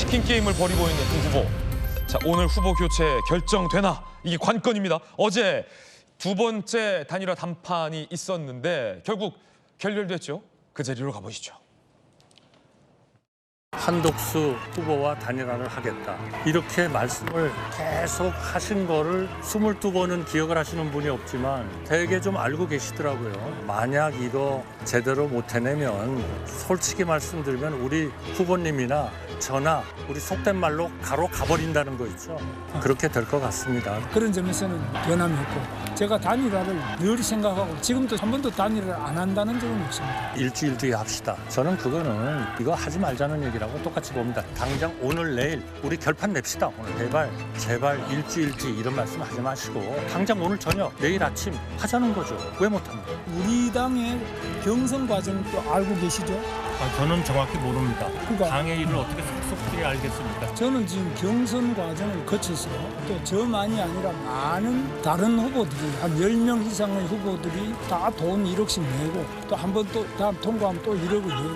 치킨 게임을 벌이고 있는 두 후보. 자, 오늘 후보 교체 결정되나? 이게 관건입니다. 어제 두 번째 단일화 담판이 있었는데 결국 결렬됐죠. 그 자리로 가보시죠. 한독수 후보와 단일화를 하겠다. 이렇게 말씀을 계속 하신 거를 22번은 기억을 하시는 분이 없지만 되게 좀 알고 계시더라고요. 만약 이거 제대로 못 해내면 솔직히 말씀드리면 우리 후보님이나 저나 우리 속된 말로 가로 가버린다는 거 있죠. 그렇게 될 것 같습니다. 그런 점에서는 변함이 없고 제가 단일화를 늘 생각하고 지금도 한 번도 단일화를 안 한다는 적은 없습니다. 일주일 뒤에 합시다. 저는 그거는 이거 하지 말자는 얘기라고 똑같이 봅니다. 당장 오늘 내일 우리 결판 냅시다. 오늘 제발 일주일 뒤 이런 말씀 하지 마시고 당장 오늘 저녁 내일 아침 하자는 거죠. 왜 못합니까? 우리 당의 경선 과정도 알고 계시죠? 저는 정확히 모릅니다. 그러니까 당의 일을 어떻게 속속들이 알겠습니까? 저는 지금 경선 과정을 거쳐서 또 저만이 아니라 많은 다른 후보들이 한 10명 이상의 후보들이 다 돈 1억씩 내고 또 한 번 또 다음 통과하면 또 1억을 내고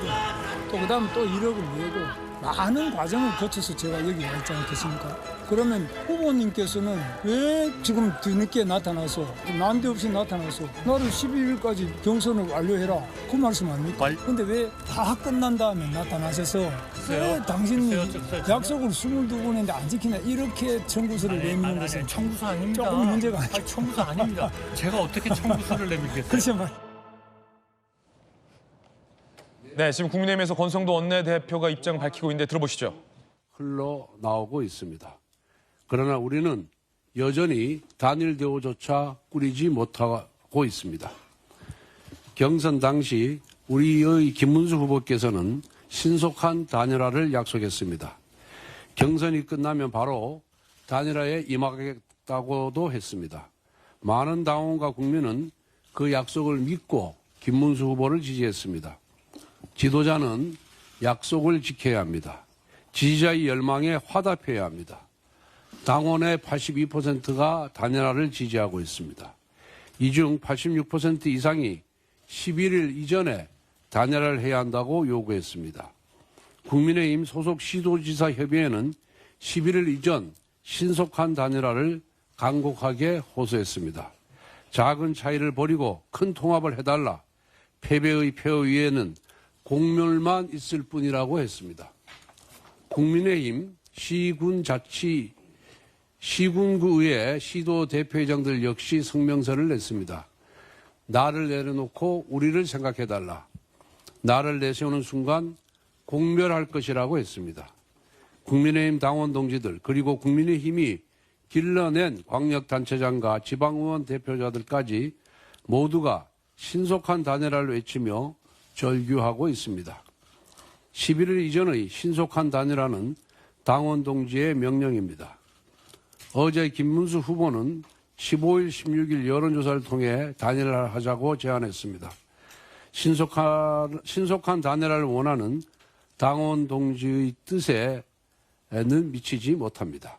또 그다음 또 1억을 내고 많은 과정을 거쳐서 제가 여기 와 있지 않겠습니까? 그러면 후보님께서는 왜 지금 뒤늦게 나타나서 난데없이 나타나서 나를 12일까지 경선을 완료해라 그 말씀 아닙니까? 근데 왜 다 끝난 다음에 나타나셔서 왜 당신이 약속을 22번 했는데 안 지키냐 이렇게 청구서를 내미는 것은 청구서 아닙니다. 조금 문제가 아니죠. 청구서 아닙니다. 제가 어떻게 청구서를 내밀겠어요? 그렇죠 말. 네, 지금 국민의힘에서 권성도 원내대표가 입장을 밝히고 있는데 들어보시죠. 흘러나오고 있습니다. 그러나 우리는 여전히 단일 대우조차 꾸리지 못하고 있습니다. 경선 당시 우리의 김문수 후보께서는 신속한 단일화를 약속했습니다. 경선이 끝나면 바로 단일화에 임하겠다고도 했습니다. 많은 당원과 국민은 그 약속을 믿고 김문수 후보를 지지했습니다. 지도자는 약속을 지켜야 합니다. 지지자의 열망에 화답해야 합니다. 당원의 82%가 단일화를 지지하고 있습니다. 이 중 86% 이상이 11일 이전에 단일화를 해야 한다고 요구했습니다. 국민의힘 소속 시도지사 협의회는 11일 이전 신속한 단일화를 간곡하게 호소했습니다. 작은 차이를 버리고 큰 통합을 해달라. 패배의 폐허 위에는 공멸만 있을 뿐이라고 했습니다. 국민의힘 시군구의회 시도 대표회장들 역시 성명서를 냈습니다. 나를 내려놓고 우리를 생각해달라. 나를 내세우는 순간 공멸할 것이라고 했습니다. 국민의힘 당원 동지들 그리고 국민의힘이 길러낸 광역단체장과 지방의원 대표자들까지 모두가 신속한 단일화를 외치며 절규하고 있습니다. 11일 이전의 신속한 단일화는 당원 동지의 명령입니다. 어제 김문수 후보는 15일, 16일 여론조사를 통해 단일화를 하자고 제안했습니다. 신속한 단일화를 원하는 당원 동지의 뜻에는 미치지 못합니다.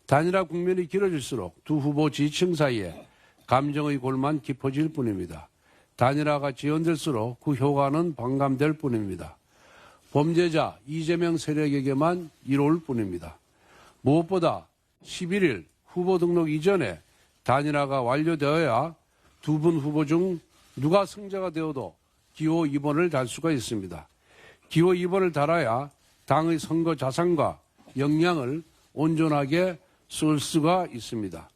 단일화 국면이 길어질수록 두 후보 지지층 사이에 감정의 골만 깊어질 뿐입니다. 단일화가 지연될수록 그 효과는 반감될 뿐입니다. 범죄자 이재명 세력에게만 이로울 뿐입니다. 무엇보다 11일 후보 등록 이전에 단일화가 완료되어야 두 분 후보 중 누가 승자가 되어도 기호 2번을 달 수가 있습니다. 기호 2번을 달아야 당의 선거 자산과 역량을 온전하게 쓸 수가 있습니다.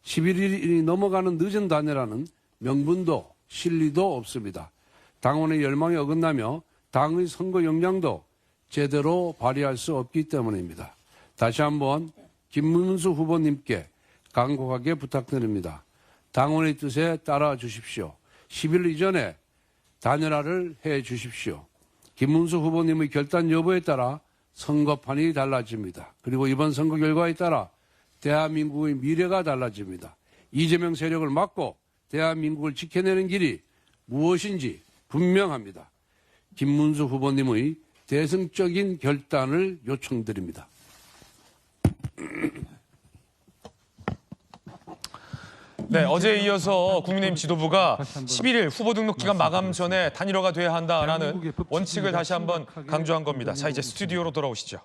11일이 넘어가는 늦은 단일화는 명분도 실리도 없습니다. 당원의 열망에 어긋나며 당의 선거 역량도 제대로 발휘할 수 없기 때문입니다. 다시 한번 김문수 후보님께 간곡하게 부탁드립니다. 당원의 뜻에 따라 주십시오. 10일 이전에 단일화를 해 주십시오. 김문수 후보님의 결단 여부에 따라 선거판이 달라집니다. 그리고 이번 선거 결과에 따라 대한민국의 미래가 달라집니다. 이재명 세력을 막고 대한민국을 지켜내는 길이 무엇인지 분명합니다. 김문수 후보님의 대승적인 결단을 요청드립니다. 네, 어제에 이어서 국민의힘 지도부가 11일 후보 등록 기간 마감 전에 단일화가 돼야 한다라는 원칙을 다시 한번 강조한 겁니다. 자, 이제 스튜디오로 돌아오시죠.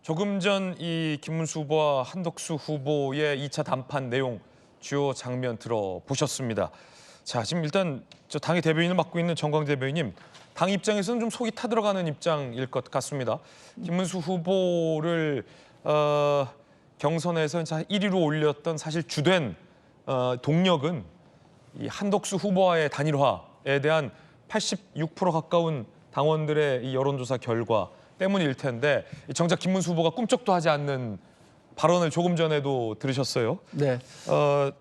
조금 전 이 김문수 후보와 한덕수 후보의 2차 담판 내용 주요 장면 들어보셨습니다. 자, 지금 일단 저 당의 대변인을 맡고 있는 정광재 대변인님, 당 입장에서는 좀 속이 타들어가는 입장일 것 같습니다. 김문수 후보를 경선에서 1위로 올렸던 사실 주된 동력은 이 한덕수 후보와의 단일화에 대한 86% 가까운 당원들의 이 여론조사 결과 때문일 텐데 정작 김문수 후보가 꿈쩍도 하지 않는 발언을 조금 전에도 들으셨어요. 네.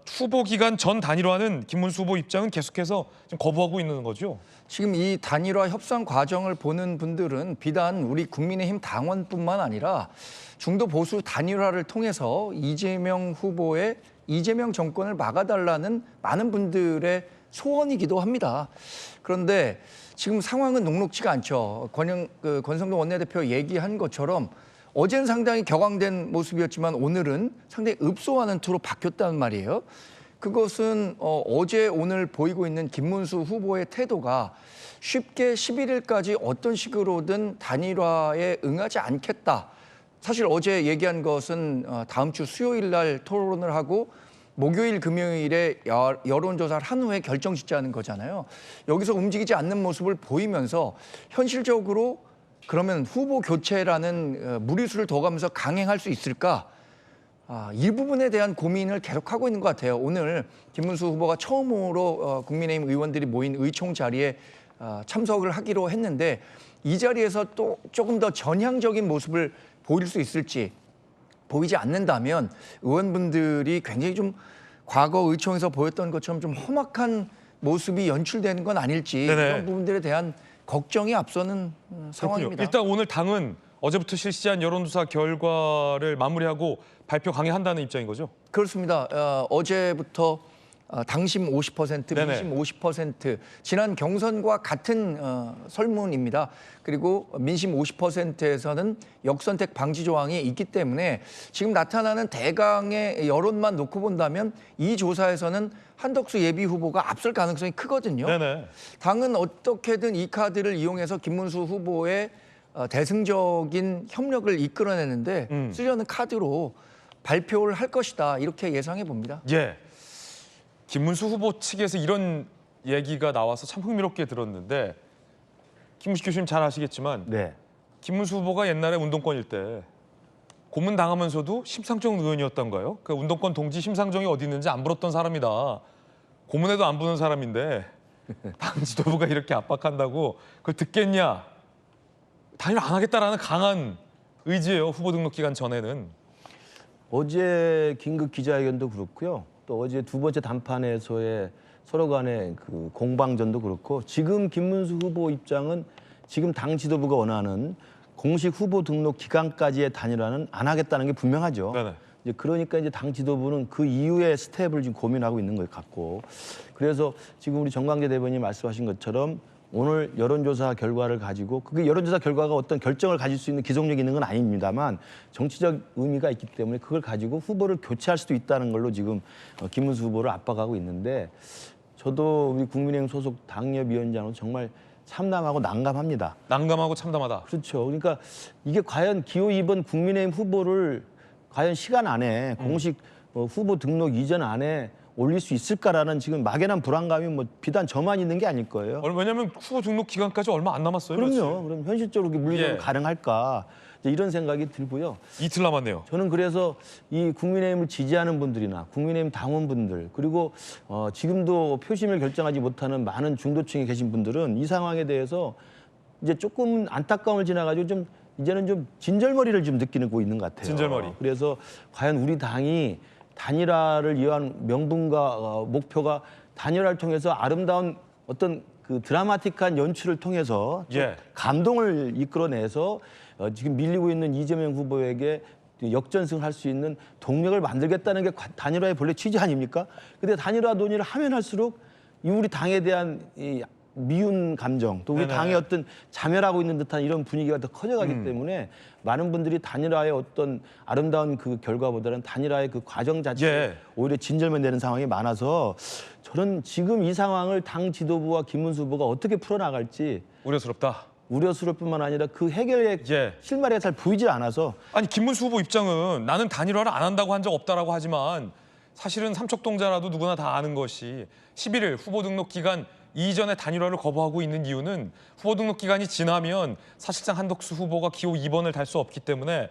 후보 기간 전 단일화는 김문수 후보 입장은 계속해서 좀 거부하고 있는 거죠. 지금 이 단일화 협상 과정을 보는 분들은 비단 우리 국민의힘 당원뿐만 아니라 중도 보수 단일화를 통해서 이재명 후보의 이재명 정권을 막아달라는 많은 분들의 소원이기도 합니다. 그런데 지금 상황은 녹록지가 않죠. 권성동 원내대표 얘기한 것처럼 어제는 상당히 격앙된 모습이었지만 오늘은 상당히 읍소하는 투로 바뀌었다는 말이에요. 그것은 어제 오늘 보이고 있는 김문수 후보의 태도가 쉽게 11일까지 어떤 식으로든 단일화에 응하지 않겠다. 사실 어제 얘기한 것은 다음 주 수요일 날 토론을 하고 목요일 금요일에 여론조사를 한 후에 결정 짓자는 거잖아요. 여기서 움직이지 않는 모습을 보이면서 현실적으로 그러면 후보 교체라는 무리수를 더 가면서 강행할 수 있을까? 이 부분에 대한 고민을 계속하고 있는 것 같아요. 오늘 김문수 후보가 처음으로 국민의힘 의원들이 모인 의총 자리에 참석을 하기로 했는데 이 자리에서 또 조금 더 전향적인 모습을 보일 수 있을지 보이지 않는다면 의원분들이 굉장히 좀 과거 의총에서 보였던 것처럼 좀 험악한 모습이 연출되는 건 아닐지 네네. 이런 부분들에 대한 걱정이 앞서는 상황입니다. 일단 오늘 당은 어제부터 실시한 여론조사 결과를 마무리하고 발표 강행한다는 입장인 거죠? 그렇습니다. 어제부터 당심 50%, 네네. 민심 50%, 지난 경선과 같은 설문입니다. 그리고 민심 50%에서는 역선택 방지 조항이 있기 때문에 지금 나타나는 대강의 여론만 놓고 본다면 이 조사에서는 한덕수 예비 후보가 앞설 가능성이 크거든요. 네네. 당은 어떻게든 이 카드를 이용해서 김문수 후보의 대승적인 협력을 이끌어내는데 쓰려는 카드로 발표를 할 것이다. 이렇게 예상해 봅니다. 예. 김문수 후보 측에서 이런 얘기가 나와서 참 흥미롭게 들었는데 김문식 교수님 잘 아시겠지만 네. 김문수 후보가 옛날에 운동권일 때 고문 당하면서도 심상정 의원이었던가요? 그 운동권 동지 심상정이 어디 있는지 안 물었던 사람이다. 고문에도 안 부는 사람인데 당 지도부가 이렇게 압박한다고 그걸 듣겠냐? 단일화 안 하겠다라는 강한 의지예요. 후보 등록 기간 전에는. 어제 긴급 기자회견도 그렇고요. 또 어제 두 번째 담판에서의 서로 간의 그 공방전도 그렇고 지금 김문수 후보 입장은 지금 당 지도부가 원하는 공식 후보 등록 기간까지의 단일화는 안 하겠다는 게 분명하죠. 네네. 이제 그러니까 이제 당 지도부는 그 이후의 스텝을 지금 고민하고 있는 것 같고 그래서 지금 우리 정광재 대변인이 말씀하신 것처럼 오늘 여론조사 결과를 가지고 그게 여론조사 결과가 어떤 결정을 가질 수 있는 기속력이 있는 건 아닙니다만 정치적 의미가 있기 때문에 그걸 가지고 후보를 교체할 수도 있다는 걸로 지금 김문수 후보를 압박하고 있는데 저도 우리 국민의힘 소속 당협위원장으로 정말 참담하고 난감합니다. 난감하고 참담하다. 그렇죠. 그러니까 이게 과연 기호 2번 국민의힘 후보를 과연 시간 안에 공식 후보 등록 이전 안에 올릴 수 있을까라는 지금 막연한 불안감이 뭐 비단 저만 있는 게 아닐 거예요. 왜냐하면 후보 등록 기간까지 얼마 안 남았어요. 그럼요. 그럼 현실적으로 물리적으로 예. 가능할까 이제 이런 생각이 들고요. 이틀 남았네요. 저는 그래서 이 국민의힘을 지지하는 분들이나 국민의힘 당원분들 그리고 지금도 표심을 결정하지 못하는 많은 중도층에 계신 분들은 이 상황에 대해서 이제 조금 안타까움을 지나가지고 좀 이제는 좀 진절머리를 좀 느끼고 있는 것 같아요. 진절머리. 그래서 과연 우리 당이 단일화를 위한 명분과 목표가 단일화를 통해서 아름다운 어떤 그 드라마틱한 연출을 통해서 좀 예. 감동을 이끌어내서 지금 밀리고 있는 이재명 후보에게 역전승을 할 수 있는 동력을 만들겠다는 게 단일화의 본래 취지 아닙니까? 근데 단일화 논의를 하면 할수록 이 우리 당에 대한 이 미운 감정, 또 우리 네네. 당의 어떤 자멸하고 있는 듯한 이런 분위기가 더 커져가기 때문에 많은 분들이 단일화의 어떤 아름다운 그 결과보다는 단일화의 그 과정 자체에 예. 오히려 진절만 내는 상황이 많아서 저는 지금 이 상황을 당 지도부와 김문수 후보가 어떻게 풀어나갈지 우려스럽다. 우려스러울 뿐만 아니라 그 해결의 예. 실마리가 잘 보이질 않아서 아니 김문수 후보 입장은 나는 단일화를 안 한다고 한 적 없다라고 하지만 사실은 삼척동자라도 누구나 다 아는 것이 11일 후보 등록 기간 이전에 단일화를 거부하고 있는 이유는 후보 등록 기간이 지나면 사실상 한덕수 후보가 기호 2번을 달 수 없기 때문에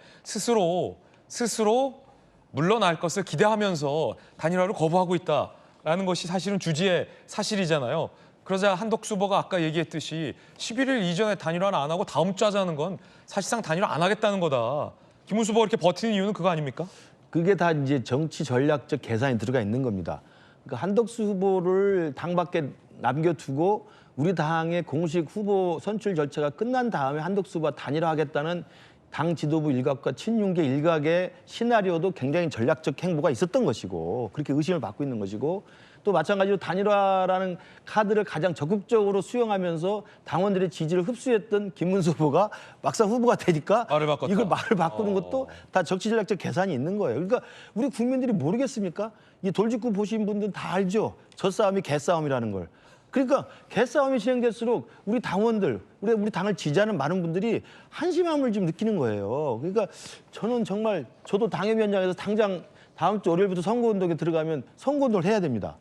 스스로 물러날 것을 기대하면서 단일화를 거부하고 있다라는 것이 사실은 주지의 사실이잖아요. 그러자 한덕수 후보가 아까 얘기했듯이 11일 이전에 단일화를 안 하고 다음 주 하자는 건 사실상 단일화 안 하겠다는 거다. 김문수 후보가 이렇게 버티는 이유는 그거 아닙니까? 그게 다 이제 정치 전략적 계산이 들어가 있는 겁니다. 그러니까 한덕수 후보를 당 밖에 남겨두고 우리 당의 공식 후보 선출 절차가 끝난 다음에 한덕수 후보와 단일화하겠다는 당 지도부 일각과 친윤계 일각의 시나리오도 굉장히 전략적 행보가 있었던 것이고 그렇게 의심을 받고 있는 것이고 또 마찬가지로 단일화라는 카드를 가장 적극적으로 수용하면서 당원들의 지지를 흡수했던 김문수 후보가 막상 후보가 되니까 말을 바꿨다. 이걸 말을 바꾸는 것도 다 정치 전략적 계산이 있는 거예요. 그러니까 우리 국민들이 모르겠습니까? 이 돌직구 보신 분들은 다 알죠. 저 싸움이 개싸움이라는 걸. 그러니까 개싸움이 진행될수록 우리 당원들, 우리 당을 지지하는 많은 분들이 한심함을 좀 느끼는 거예요. 그러니까 저는 정말 저도 당협위원장에서 당장 다음 주 월요일부터 선거운동에 들어가면 선거운동을 해야 됩니다.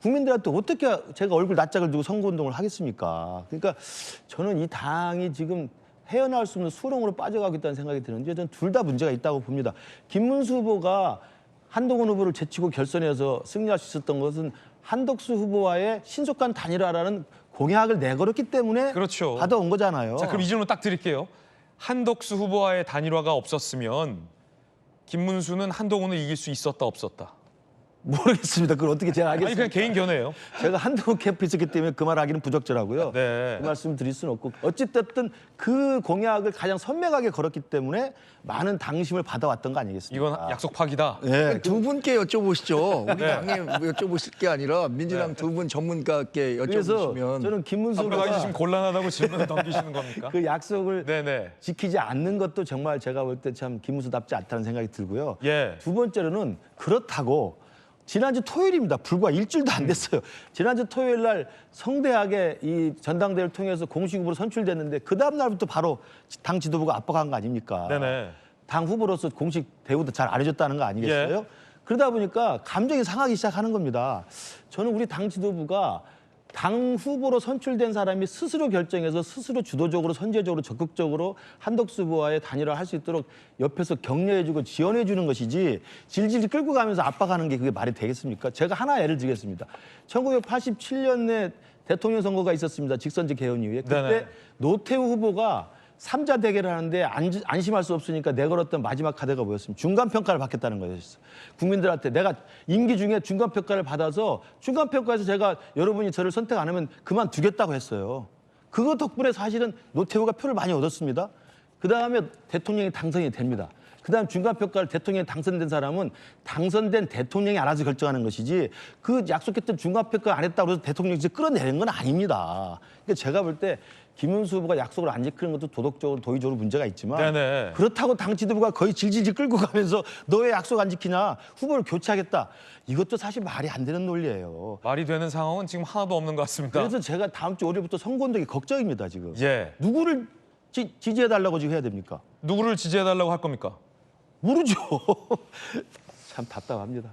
국민들한테 어떻게 제가 얼굴 낯짝을 두고 선거운동을 하겠습니까? 그러니까 저는 이 당이 지금 헤어나올 수 없는 수렁으로 빠져가겠다는 생각이 드는데 저는 둘 다 문제가 있다고 봅니다. 김문수 후보가 한동훈 후보를 제치고 결선에서 승리할 수 있었던 것은 한덕수 후보와의 신속한 단일화라는 공약을 내걸었기 때문에 그렇죠. 받아온 거잖아요. 자, 그럼 이 질문 딱 드릴게요. 한덕수 후보와의 단일화가 없었으면 김문수는 한동훈을 이길 수 있었다 없었다? 모르겠습니다. 그걸 어떻게 제가 아니 알겠습니까? 그냥 개인 견해예요. 제가 한동훈 캠프에 있었기 때문에 그 말 하기는 부적절하고요. 네. 그 말씀 드릴 수는 없고 어찌됐든 그 공약을 가장 선명하게 걸었기 때문에 많은 당심을 받아왔던 거 아니겠습니까? 이건 약속 파기다. 예. 두 분께 여쭤보시죠. 우리 네. 당에 여쭤보실 게 아니라 민주당 두 분 전문가께 그래서 여쭤보시면 저는 김문수 앞으로 가기 지금 후보가 곤란하다고 질문을 던지시는 겁니까? 그 약속을 네네. 지키지 않는 것도 정말 제가 볼 때 참 김문수답지 않다는 생각이 들고요. 예. 두 번째로는 그렇다고 지난주 토요일입니다. 불과 일주일도 안 됐어요. 지난주 토요일 날 성대하게 이 전당대회를 통해서 공식 후보로 선출됐는데 그 다음 날부터 바로 당 지도부가 압박한 거 아닙니까? 네네. 당 후보로서 공식 대우도 잘 안 해줬다는 거 아니겠어요? 예. 그러다 보니까 감정이 상하기 시작하는 겁니다. 저는 우리 당 지도부가 당 후보로 선출된 사람이 스스로 결정해서 스스로 주도적으로 선제적으로 적극적으로 한덕수 후보와의 단일화를 할 수 있도록 옆에서 격려해주고 지원해주는 것이지 질질 끌고 가면서 압박하는 게 그게 말이 되겠습니까? 제가 하나 예를 들겠습니다. 1987년에 대통령 선거가 있었습니다. 직선제 개헌 이후에. 그때 네네. 노태우 후보가 삼자 대결을 하는데 안심할 수 없으니까 내걸었던 마지막 카드가 뭐였습니까? 중간평가를 받겠다는 거였어. 국민들한테 내가 임기 중에 중간평가를 받아서 중간평가에서 제가 여러분이 저를 선택 안 하면 그만두겠다고 했어요. 그거 덕분에 사실은 노태우가 표를 많이 얻었습니다. 그다음에 대통령이 당선이 됩니다. 그다음 중간평가를 대통령이 당선된 사람은 당선된 대통령이 알아서 결정하는 것이지 그 약속했던 중간평가 안 했다고 해서 대통령이 이제 끌어내는 건 아닙니다. 그러니까 제가 볼 때 김문수 후보가 약속을 안 지키는 것도 도덕적으로 도의적으로 문제가 있지만 네네. 그렇다고 당 지도부가 거의 질질 끌고 가면서 너 왜 약속 안 지키냐 후보를 교체하겠다 이것도 사실 말이 안 되는 논리예요. 말이 되는 상황은 지금 하나도 없는 것 같습니다. 그래서 제가 다음 주 월요일부터 선거운동이 걱정입니다 지금. 예. 누구를 지지해달라고 지금 해야 됩니까? 누구를 지지해달라고 할 겁니까? 모르죠. 참 답답합니다.